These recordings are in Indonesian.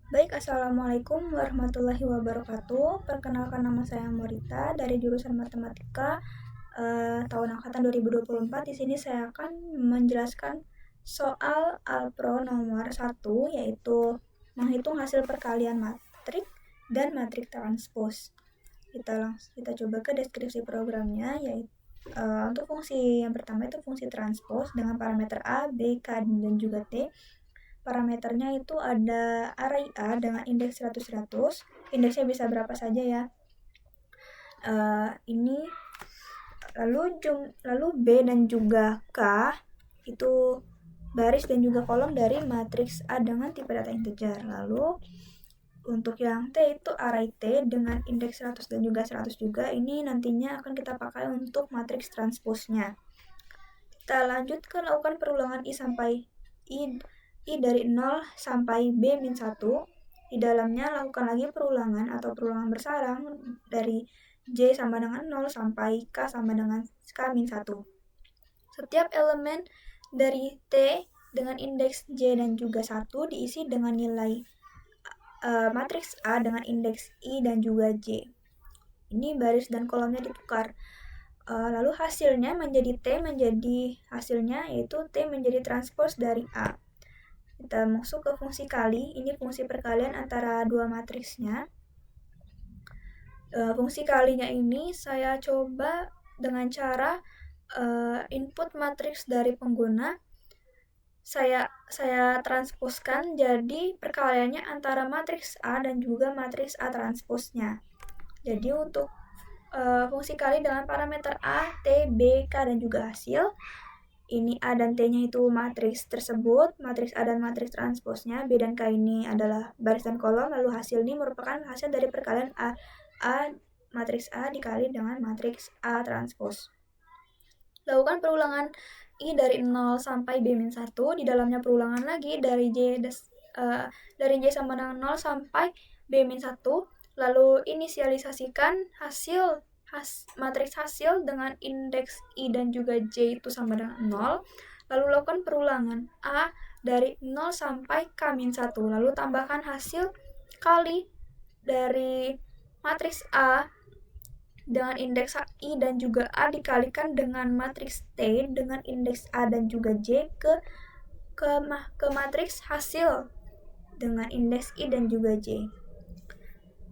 Baik, Assalamualaikum warahmatullahi wabarakatuh. Perkenalkan, nama saya Morita dari jurusan Matematika tahun angkatan 2024. Di sini saya akan menjelaskan soal Alpro nomor 1, yaitu menghitung hasil perkalian matrik dan matrik transpos. Kita coba ke deskripsi programnya, yaitu untuk fungsi yang pertama itu fungsi transpos dengan parameter A, B, K, dan juga T. Parameternya itu ada array A dengan indeks 100, indeksnya bisa berapa saja ya. Ini lalu B dan juga K itu baris dan juga kolom dari matriks A dengan tipe data integer. Lalu untuk yang T itu array T dengan indeks 100 dan juga 100 juga. Ini nantinya akan kita pakai untuk matriks transposnya. Kita lanjut ke lakukan perulangan I sampai I dari 0 sampai B-1. Di dalamnya lakukan lagi perulangan atau perulangan bersarang dari J sama dengan 0 sampai K sama dengan K-1. Setiap elemen dari T dengan indeks J dan juga 1 diisi dengan nilai matriks A dengan indeks I dan juga J. Ini baris dan kolomnya ditukar. Lalu hasilnya menjadi T menjadi hasilnya yaitu T menjadi transpos dari A. Kita masuk ke fungsi kali. Ini fungsi perkalian antara dua matriksnya. Fungsi kalinya ini saya coba dengan cara input matriks dari pengguna saya transposkan jadi perkaliannya antara matriks A dan juga matriks A transposnya. Jadi untuk fungsi kali dengan parameter A, T, B, K, dan juga hasil. Ini A dan T-nya itu matriks tersebut, matriks A dan matriks transposnya. B dan K ini adalah baris dan kolom, lalu hasil ini merupakan hasil dari perkalian matriks A dikali dengan matriks A transpos. Lakukan perulangan I dari 0 sampai B-1, di dalamnya perulangan lagi dari J sama dengan 0 sampai B-1, lalu inisialisasikan matriks hasil dengan indeks I dan juga J itu sama dengan 0, lalu lakukan perulangan A dari 0 sampai K-1, lalu tambahkan hasil kali dari matriks A dengan indeks I dan juga A dikalikan dengan matriks T dengan indeks A dan juga J ke matriks hasil dengan indeks I dan juga J.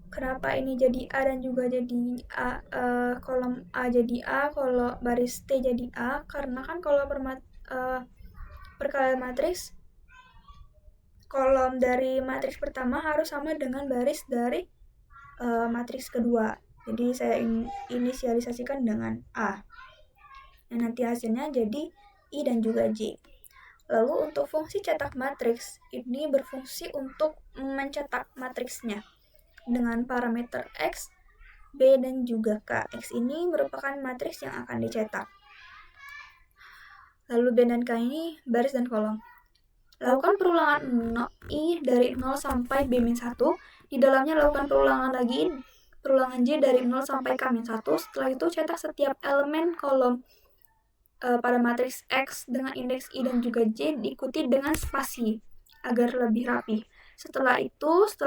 Kenapa ini jadi A dan juga jadi A, kolom A jadi A, kalau baris T jadi A? Karena kan kalau perkalian matriks, kolom dari matriks pertama harus sama dengan baris dari matriks kedua. Jadi saya inisialisasikan dengan A. Nah, nanti hasilnya jadi I dan juga J. Lalu untuk fungsi cetak matriks, ini berfungsi untuk mencetak matriksnya dengan parameter X, B, dan juga K. X ini merupakan matriks yang akan dicetak. Lalu B dan K ini baris dan kolom. Lakukan perulangan I dari 0 sampai B-1. Di dalamnya lakukan perulangan J dari 0 sampai K-1. Setelah itu cetak setiap elemen kolom pada matriks X dengan indeks I dan juga J diikuti dengan spasi agar lebih rapi. Setelah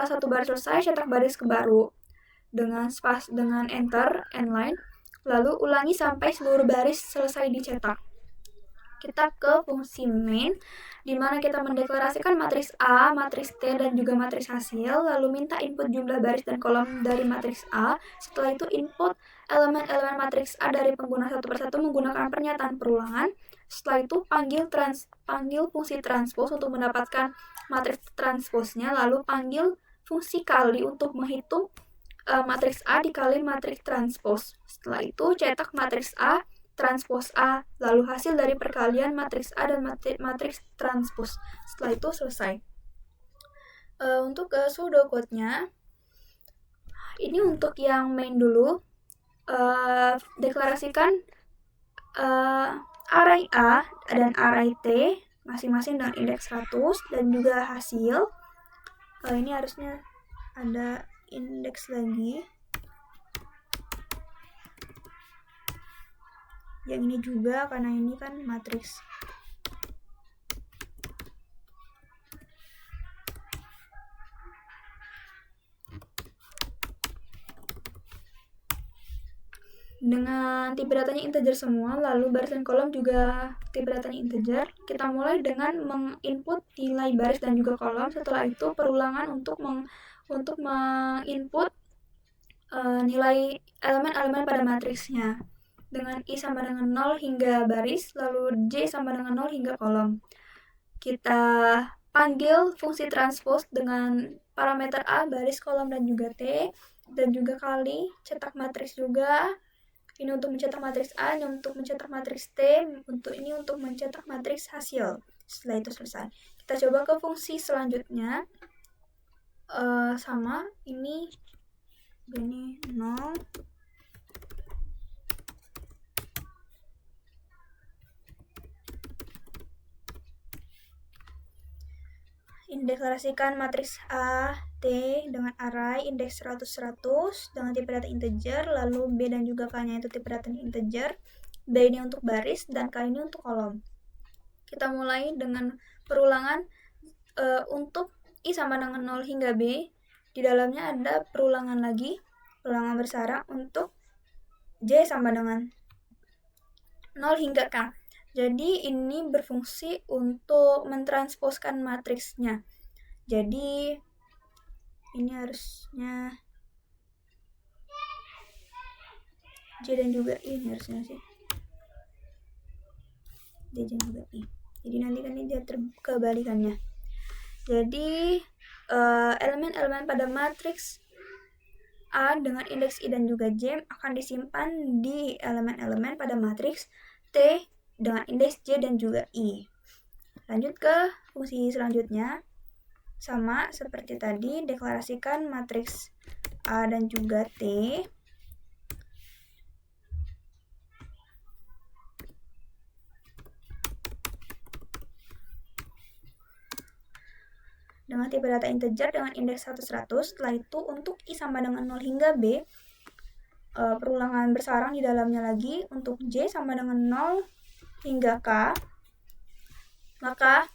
satu baris selesai, cetak baris ke baru dengan enter, endline, lalu ulangi sampai seluruh baris selesai dicetak. Kita ke fungsi main, di mana kita mendeklarasikan matriks A, matriks T, dan juga matriks hasil, lalu minta input jumlah baris dan kolom dari matriks A. Setelah itu input elemen-elemen matriks A dari pengguna satu persatu menggunakan pernyataan perulangan. Setelah itu panggil fungsi transpos untuk mendapatkan matriks transposnya, lalu panggil fungsi kali untuk menghitung matriks A dikali matriks transpos. Setelah itu cetak matriks A transpos A, lalu hasil dari perkalian matriks A dan matriks transpos. Setelah itu selesai. Untuk pseudocode-nya, ini untuk yang main dulu. Deklarasikan array A dan array T masing-masing dengan indeks 100 dan juga hasil. Ini harusnya ada indeks lagi. Yang ini juga karena ini kan matriks. dengan tipe datanya integer semua, lalu baris dan kolom juga tipe datanya integer. Kita mulai dengan menginput nilai baris dan juga kolom. Setelah itu perulangan untuk menginput nilai elemen-elemen pada matriksnya dengan I sama dengan 0 hingga baris, lalu J sama dengan 0 hingga kolom. Kita panggil fungsi transpose dengan parameter A, baris, kolom, dan juga T, dan juga kali cetak matriks juga. Ini untuk mencetak matriks A, ini untuk mencetak matriks T, ini untuk mencetak matriks hasil. Setelah itu selesai. Kita coba ke fungsi selanjutnya. Sama, ini 0. Deklarasikan matriks A, T dengan array indeks 100, dengan tipe data integer, lalu B dan juga K-nya itu tipe data integer, B ini untuk baris, dan K ini untuk kolom. Kita mulai dengan perulangan untuk I sama dengan 0 hingga B. Di dalamnya ada perulangan lagi, perulangan bersarang untuk J sama dengan 0 hingga K. Jadi ini berfungsi untuk mentransposkan matriksnya. Jadi ini harusnya J dan juga I, ini harusnya sih J dan juga I. Jadi nanti kan ini kebalikannya. Jadi elemen-elemen pada matriks A dengan indeks I dan juga J akan disimpan di elemen-elemen pada matriks T dengan indeks J dan juga I. Lanjut ke fungsi selanjutnya. Sama seperti tadi, deklarasikan matriks A dan juga T dengan tipe data integer dengan indeks 100. Setelah itu untuk I sama dengan 0 hingga B, perulangan bersarang di dalamnya lagi untuk J sama dengan 0 hingga K. Maka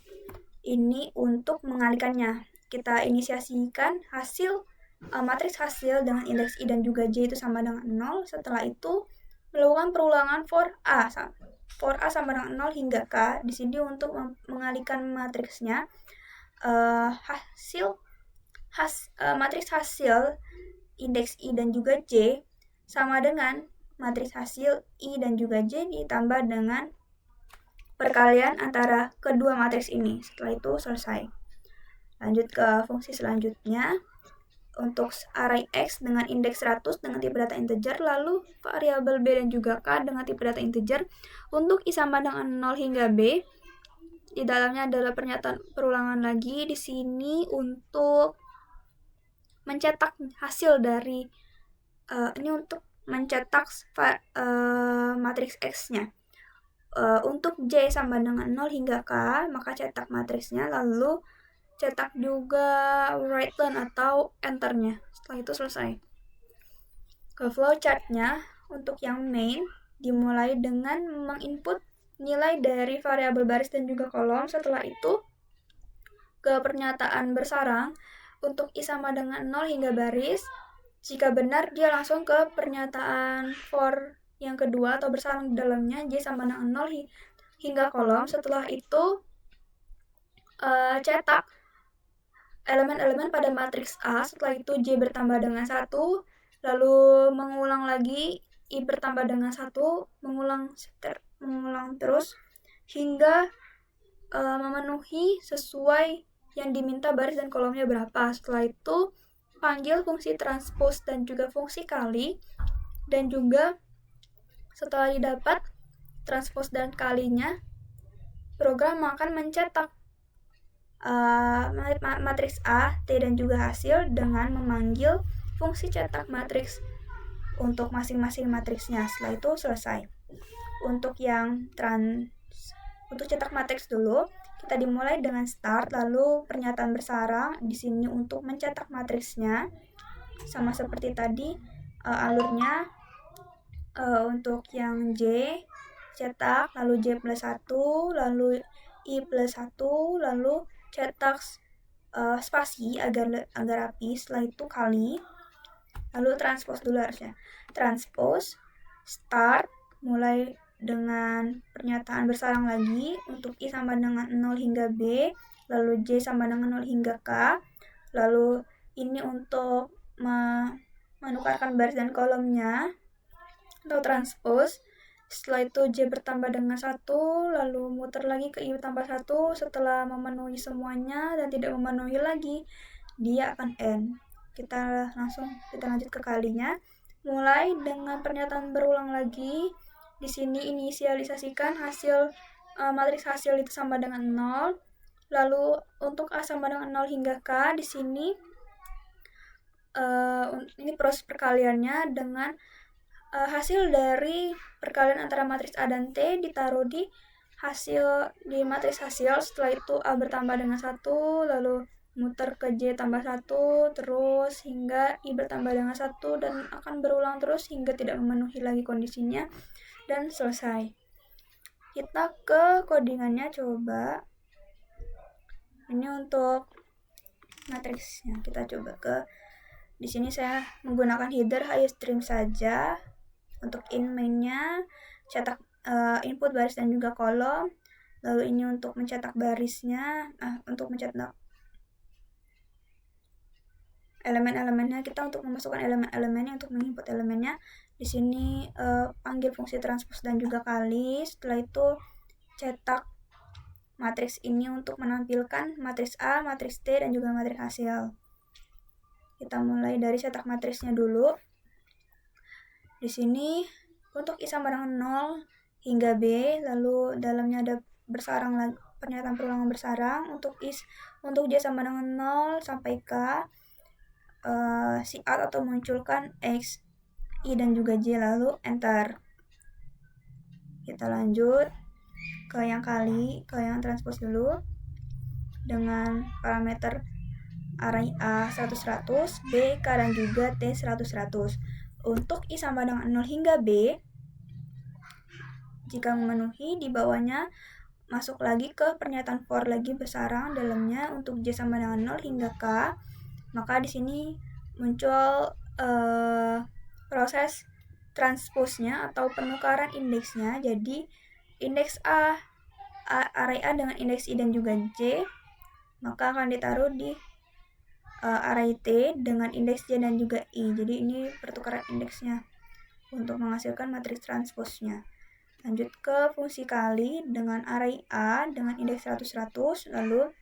ini untuk mengalihkannya. Kita inisiasikan hasil matriks hasil dengan indeks I dan juga J itu sama dengan 0. Setelah itu melakukan perulangan for A sama dengan 0 hingga K. Di sini untuk mengalihkan matriksnya, matriks hasil indeks I dan juga J sama dengan matriks hasil I dan juga J ditambah dengan perkalian antara kedua matriks ini. Setelah itu selesai. Lanjut ke fungsi selanjutnya. Untuk array X dengan indeks 100 dengan tipe data integer, lalu variabel B dan juga K dengan tipe data integer. Untuk I sama dengan 0 hingga B, di dalamnya adalah pernyataan perulangan lagi di sini untuk mencetak hasil dari ini untuk mencetak matriks X-nya. Untuk J sama dengan 0 hingga K, maka cetak matriksnya, lalu cetak juga write line atau enternya. Setelah itu selesai. Ke flowchartnya, untuk yang main dimulai dengan menginput nilai dari variabel baris dan juga kolom. Setelah itu ke pernyataan bersarang untuk I sama dengan 0 hingga baris. Jika benar, dia langsung ke pernyataan for yang kedua atau bersarang di dalamnya J sama dengan 0 hingga kolom. Setelah itu cetak elemen-elemen pada matriks A. Setelah itu J bertambah dengan 1, lalu mengulang lagi I bertambah dengan 1, mengulang terus hingga memenuhi sesuai yang diminta baris dan kolomnya berapa. Setelah itu panggil fungsi transpose dan juga fungsi kali, dan juga setelah didapat transpose dan kalinya, program akan mencetak matriks A, T, dan juga hasil dengan memanggil fungsi cetak matriks untuk masing-masing matriksnya. Setelah itu selesai. Untuk yang untuk cetak matriks dulu, kita dimulai dengan start, lalu pernyataan bersarang di sini untuk mencetak matriksnya. Sama seperti tadi alurnya. Untuk yang J cetak, lalu J plus 1, lalu I plus 1, lalu cetak spasi agar rapi. Setelah itu kali, lalu transpose dulu harusnya. Transpose Start, mulai dengan pernyataan bersalang lagi untuk I sama dengan 0 hingga B, lalu J sama dengan 0 hingga K, lalu ini untuk menukarkan baris dan kolomnya atau transpose. Setelah itu J bertambah dengan 1, lalu muter lagi ke I bertambah 1. Setelah memenuhi semuanya dan tidak memenuhi lagi, dia akan N. Kita lanjut ke kalinya. Mulai dengan pernyataan berulang lagi. Di sini inisialisasikan hasil matriks hasil itu sama dengan 0. Lalu untuk A sama dengan 0 hingga K, di sini ini proses perkaliannya dengan hasil dari perkalian antara matriks A dan T ditaruh di matriks hasil. Setelah itu A bertambah dengan 1, lalu muter ke J tambah 1, terus hingga I bertambah dengan 1, dan akan berulang terus hingga tidak memenuhi lagi kondisinya dan selesai. Kita ke codingannya coba. Ini untuk matriksnya. Kita coba di sini saya menggunakan header HiStream saja. Untuk in mainnya cetak input baris dan juga kolom. Lalu ini untuk mencetak barisnya, untuk mencetak elemen-elemennya, kita untuk memasukkan elemen-elemennya, untuk menginput elemennya. Di sini panggil fungsi transpose dan juga kali. Setelah itu cetak matriks ini untuk menampilkan matriks A, matriks T, dan juga matriks hasil. Kita mulai dari cetak matriksnya dulu. Di sini untuk I sama dengan 0 hingga B, lalu dalamnya ada bersarang lagi, pernyataan perulangan bersarang. Untuk J sama dengan 0 sampai K, add atau munculkan X, I, dan juga J, lalu enter. Kita lanjut ke yang transpose dulu dengan parameter array A 100-100, B, K, dan juga T 100-100. Untuk I sama dengan 0 hingga B, jika memenuhi, di bawahnya masuk lagi ke pernyataan for lagi bersarang dalamnya. Untuk J sama dengan 0 hingga K, maka di sini muncul proses transposnya atau penukaran indeksnya. Jadi indeks array A dengan indeks I dan juga J, maka akan ditaruh di array T dengan indeks J dan juga I. Jadi ini pertukaran indeksnya untuk menghasilkan matriks transposnya. Lanjut ke fungsi kali dengan array A dengan indeks 100-100, lalu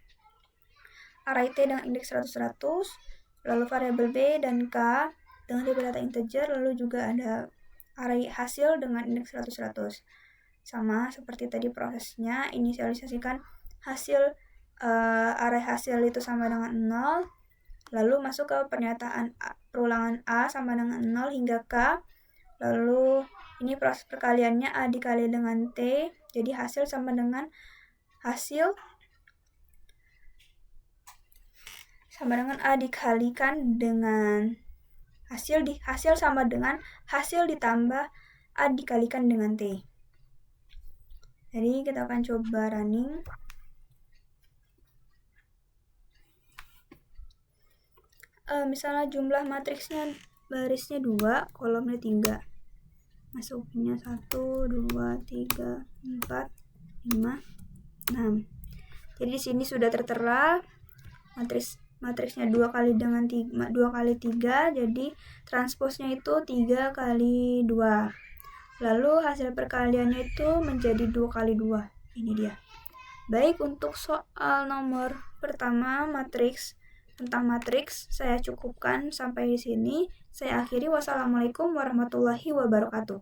array T dengan indeks 100-100, lalu variabel B dan K dengan tipe data integer, lalu juga ada array hasil dengan indeks 100-100. Sama seperti tadi prosesnya, inisialisasikan hasil array hasil itu sama dengan 0, lalu masuk ke pernyataan perulangan A sama dengan 0 hingga K, lalu ini proses perkaliannya A dikali dengan T, jadi hasil sama dengan A dikalikan dengan hasil sama dengan hasil ditambah A dikalikan dengan T. Jadi kita akan coba running. Misalnya jumlah matriksnya barisnya 2, kolomnya 3. Masuknya 1, 2, 3, 4, 5, 6. Jadi di sini sudah tertera matriksnya 2 kali 3, jadi transposnya itu 3 kali 2. Lalu hasil perkaliannya itu menjadi 2 kali 2. Ini dia. Baik, untuk soal nomor pertama tentang matriks saya cukupkan sampai di sini. Saya akhiri. Wassalamualaikum warahmatullahi wabarakatuh.